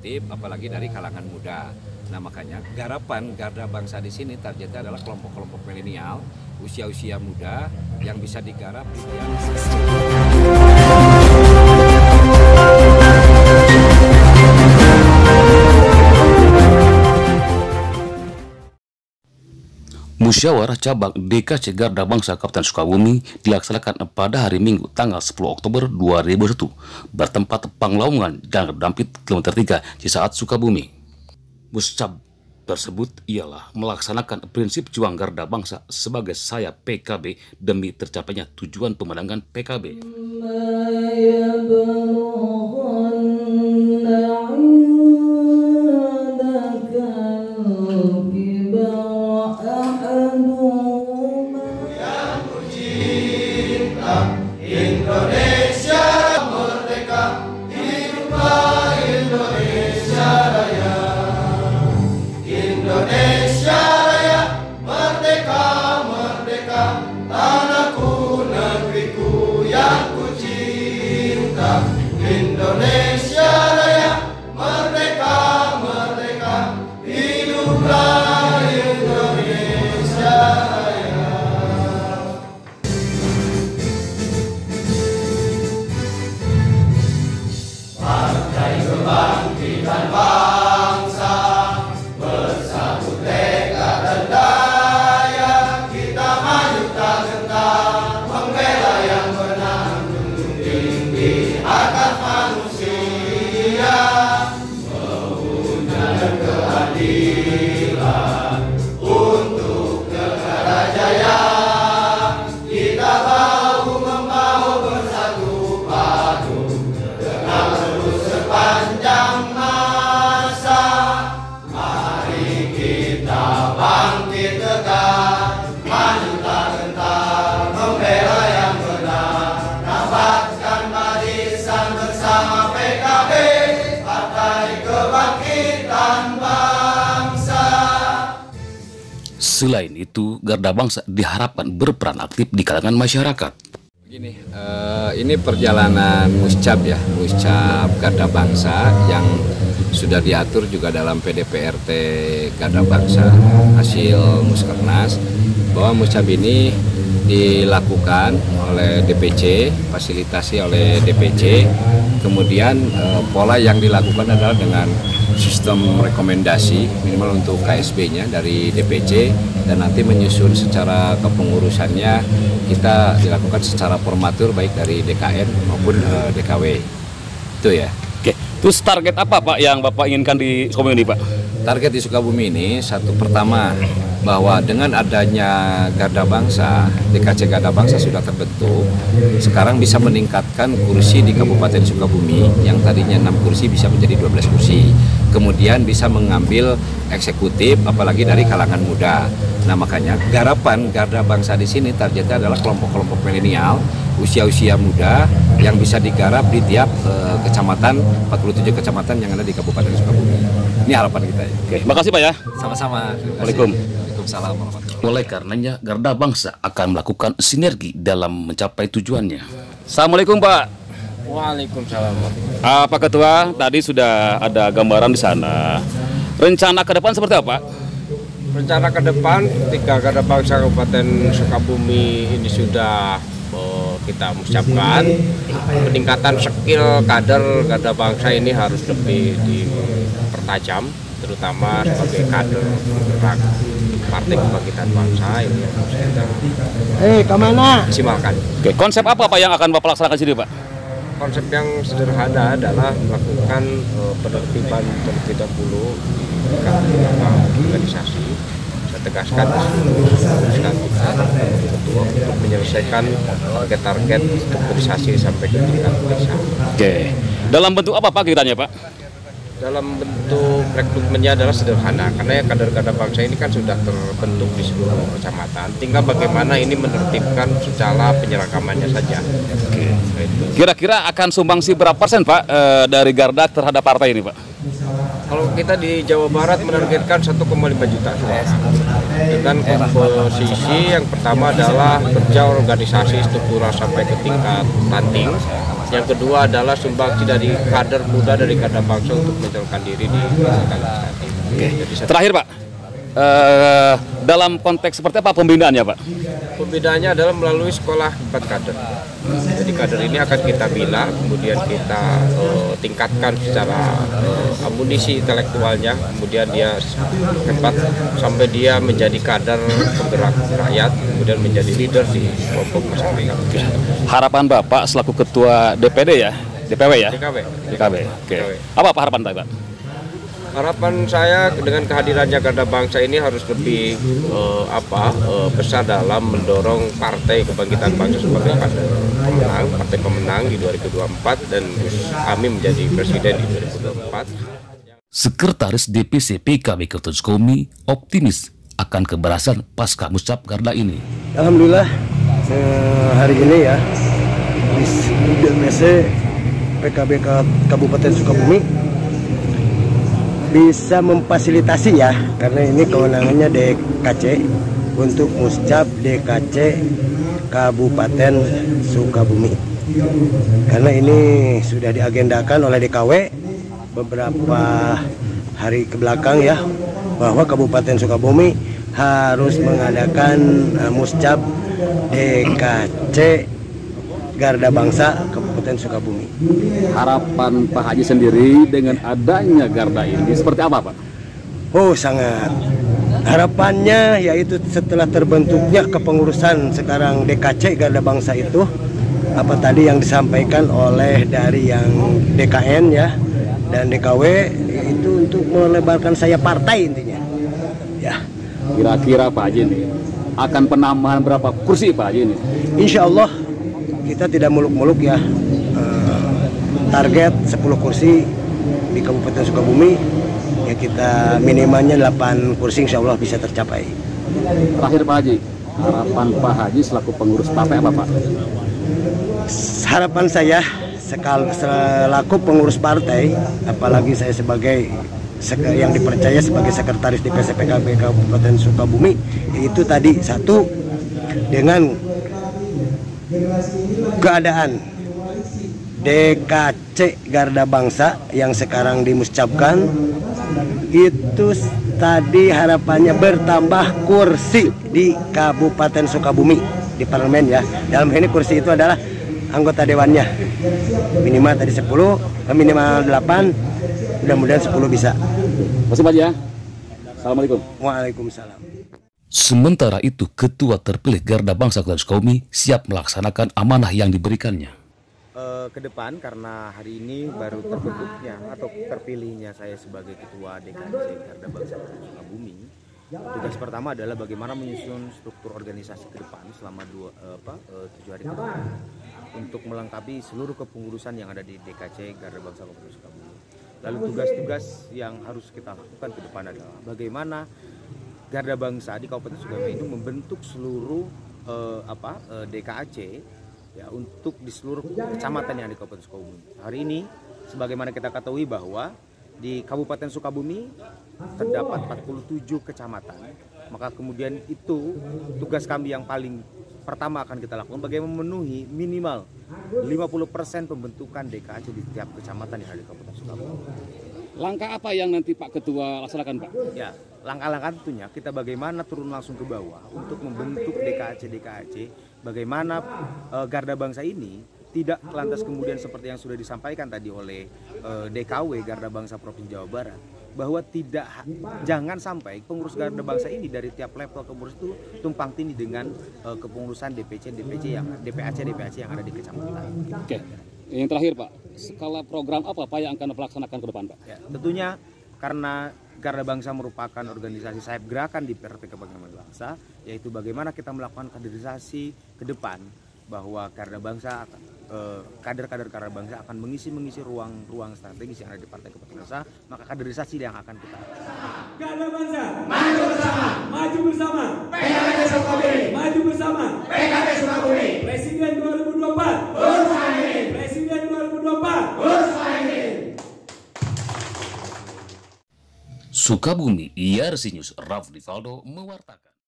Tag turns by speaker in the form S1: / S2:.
S1: eksekutif, apalagi dari kalangan muda. Nah makanya garapan Garda Bangsa di sini targetnya adalah kelompok-kelompok milenial, usia-usia muda yang bisa digarap di
S2: Musyawarah Cabang DKC Garda Bangsa Kabupaten Sukabumi dilaksanakan pada hari Minggu tanggal 10 Oktober 2001 bertempat Panglaungan dan Dampit Kilometer 3 Cisaat Sukabumi. Muscab tersebut ialah melaksanakan prinsip juang Garda Bangsa sebagai sayap PKB demi tercapainya tujuan pemenangan PKB.
S3: Indonesia merdeka, hiduplah Indonesia Raya. Indonesia Raya, merdeka, merdeka, tanahku, negeriku yang ku cinta. Indonesia Raya, merdeka, merdeka, hiduplah Indonesia Raya. Partai Kebangkitan Bangsa bersatu tekad dan daya, kita maju tak gentar membela yang benar, junjung tinggi hak manusia, mewujudkan keadilan untuk negara jaya. Kita bahu membahu bersatu padu dengan terus sepanjang masa. Mari kita bangkit tegak, maju tak gentar membela yang benar, rapatkan barisan bersama PKB, Partai Kebangkitan Bangsa.
S2: Selain itu, Garda Bangsa diharapkan berperan aktif di kalangan masyarakat.
S1: Begini, ini perjalanan Muscab ya, Muscab Garda Bangsa yang sudah diatur juga dalam PDPRT Garda Bangsa hasil Muskernas, bahwa Muscab ini dilakukan oleh DPC, fasilitasi oleh DPC, kemudian pola yang dilakukan adalah dengan sistem rekomendasi minimal untuk KSB-nya dari DPC, dan nanti menyusun secara kepengurusannya kita dilakukan secara formatur baik dari DKN maupun DKW. Itu ya.
S2: Oke, terus target apa Pak yang Bapak inginkan di Sukabumi ini Pak?
S1: Target di Sukabumi ini, satu, pertama bahwa dengan adanya Garda Bangsa, DKC Garda Bangsa sudah terbentuk, sekarang bisa meningkatkan kursi di Kabupaten Sukabumi yang tadinya 6 kursi bisa menjadi 12 kursi. Kemudian bisa mengambil eksekutif apalagi dari kalangan muda. Nah makanya garapan Garda Bangsa di sini targetnya adalah kelompok-kelompok milenial, usia-usia muda yang bisa digarap di tiap kecamatan, 47 kecamatan yang ada di Kabupaten Sukabumi. Ini harapan kita ya.
S2: Oke, makasih Pak ya.
S1: Sama-sama.
S2: Waalaikumsalam.
S1: Waalaikumsalam warahmatullahi.
S2: Oleh karenanya, Garda Bangsa akan melakukan sinergi dalam mencapai tujuannya. Assalamualaikum Pak.
S4: Waalaikumsalam.
S2: Pak Ketua, tadi sudah ada gambaran di sana. Rencana ke depan seperti apa?
S4: Rencana ke depan ketika Garda Bangsa Kabupaten Sukabumi ini sudah kita ucapkan, peningkatan skill kader Garda Bangsa ini harus lebih dipertajam, terutama sebagai kader penggerak Partai Kebangkitan Bangsa ini harus kita maksimalkan.
S2: Oke, konsep apa Pak yang akan Bapak laksanakan di sini Pak?
S4: Konsep yang sederhana adalah melakukan penertiban terlebih dahulu di organisasi. Saya tegaskan kita ketua untuk menyelesaikan target-target organisasi sampai ke tingkat desa.
S2: Oke, dalam bentuk apa Pak kegiatannya Pak?
S4: Dalam bentuk rekrutmennya adalah sederhana, karena kader Garda Bangsa ini kan sudah terbentuk di seluruh kecamatan. Tinggal bagaimana ini menertibkan secara penyeragamannya saja.
S2: Oke. Kira-kira akan sumbangsi berapa persen Pak dari Garda terhadap partai ini Pak?
S4: Kalau kita di Jawa Barat menargetkan 1,5 juta suara dengan komposisi yang pertama adalah kerja organisasi struktural sampai ke tingkat ranting, Yang kedua adalah sumbangsi dari kader muda dari Garda Bangsa untuk mencalonkan diri di Pilkada Legislatif. Jadi
S2: Terakhir Pak, dalam konteks seperti apa pembinaannya Pak?
S4: pembedaannya adalah melalui sekolah 4 kader. Jadi kader ini akan kita bina, kemudian kita tingkatkan secara amunisi intelektualnya, kemudian dia hebat sampai dia menjadi kader penggerak rakyat, kemudian menjadi leader di kelompok masyarakat.
S2: Harapan Bapak selaku Ketua DPD ya, DPW ya?
S4: DKW.
S2: DKW. Oke. Apa harapan Pak?
S4: Harapan saya dengan kehadirannya Garda Bangsa ini harus lebih besar dalam mendorong Partai Kebangkitan Bangsa sebagai partai pemenang di 2024 dan kami menjadi presiden di 2024.
S2: Sekretaris DPC PKB Kabupaten Sukabumi optimis akan keberhasilan pasca muscap Garda ini.
S5: Alhamdulillah hari ini ya di DPC PKB Kabupaten Sukabumi bisa memfasilitasi ya, karena ini kewenangannya DKC untuk muscap DKC Kabupaten Sukabumi. Karena ini sudah diagendakan oleh DKW beberapa hari ke belakang ya, bahwa Kabupaten Sukabumi harus mengadakan muscap DKC Garda Bangsa Kabupaten Sukabumi.
S2: Harapan Pak Haji sendiri dengan adanya Garda ini seperti apa Pak?
S5: Oh sangat. Harapannya yaitu setelah terbentuknya kepengurusan sekarang DKC Garda Bangsa itu, apa tadi yang disampaikan oleh dari yang DKN ya dan DKW, itu untuk melebarkan sayap partai intinya. Ya.
S2: Kira-kira Pak Haji ini akan penambahan berapa kursi Pak Haji ini?
S5: Insya Allah kita tidak muluk-muluk ya, target 10 kursi di Kabupaten Sukabumi ya, kita minimalnya 8 kursi insya Allah bisa tercapai.
S2: Terakhir Pak Haji, harapan Pak Haji selaku pengurus partai apa Pak?
S5: Harapan saya selaku pengurus partai, apalagi saya sebagai yang dipercaya sebagai sekretaris DPC PKB Kabupaten Sukabumi, itu tadi satu, dengan keadaan DKC Garda Bangsa yang sekarang dimuscapkan itu tadi harapannya bertambah kursi di Kabupaten Sukabumi di parlemen ya. Dalam ini kursi itu adalah anggota dewannya minimal tadi 10, minimal 8, mudah-mudahan 10 bisa.
S2: Terima kasih ya. Assalamualaikum.
S5: Waalaikumsalam.
S2: Sementara itu, Ketua terpilih Garda Bangsa Kabupaten Sukabumi siap melaksanakan amanah yang diberikannya.
S6: Ke depan, karena hari ini baru terbentuknya atau terpilihnya saya sebagai Ketua DKC Garda Bangsa Kabupaten Sukabumi, tugas pertama adalah bagaimana menyusun struktur organisasi ke depan selama 7 hari ke depan untuk melengkapi seluruh kepengurusan yang ada di DKC Garda Bangsa Kabupaten Sukabumi. Lalu tugas-tugas yang harus kita lakukan ke depan adalah bagaimana Garda Bangsa di Kabupaten Sukabumi itu membentuk seluruh DKAC ya, untuk di seluruh kecamatan yang ada di Kabupaten Sukabumi. Hari ini, sebagaimana kita ketahui bahwa di Kabupaten Sukabumi terdapat 47 kecamatan, maka kemudian itu tugas kami yang paling pertama akan kita lakukan bagaimana memenuhi minimal 50% pembentukan DKAC di setiap kecamatan yang ada di Kabupaten Sukabumi.
S2: Langkah apa yang nanti Pak Ketua laksanakan Pak?
S6: Ya, langkah-langkah tentunya kita bagaimana turun langsung ke bawah untuk membentuk DKAC, bagaimana Garda Bangsa ini tidak lantas kemudian seperti yang sudah disampaikan tadi oleh DKW Garda Bangsa Provinsi Jawa Barat, bahwa jangan sampai pengurus Garda Bangsa ini dari tiap level pengurus itu tumpang tindih dengan kepengurusan DPAC yang ada di kecamatan.
S2: Oke. Yang terakhir Pak, skala program apa Pak yang akan dilaksanakan ke depan Pak?
S6: Ya, tentunya karena Garda Bangsa merupakan organisasi sayap gerakan di PRT Kebangkitan Bangsa, yaitu bagaimana kita melakukan kaderisasi ke depan, bahwa Garda Bangsa kader-kader Garda Bangsa akan mengisi ruang strategis yang ada di Partai Kebangkitan Bangsa, maka kaderisasi yang akan kita
S3: Garda Bangsa maju bersama, maju bersama PKB Sukabumi, maju bersama PKB Sukabumi. Presiden 2024 Hussein, Presiden 2024 Hussein.
S2: Sukabumi, IRC News, Rafli Valdo mewartakan.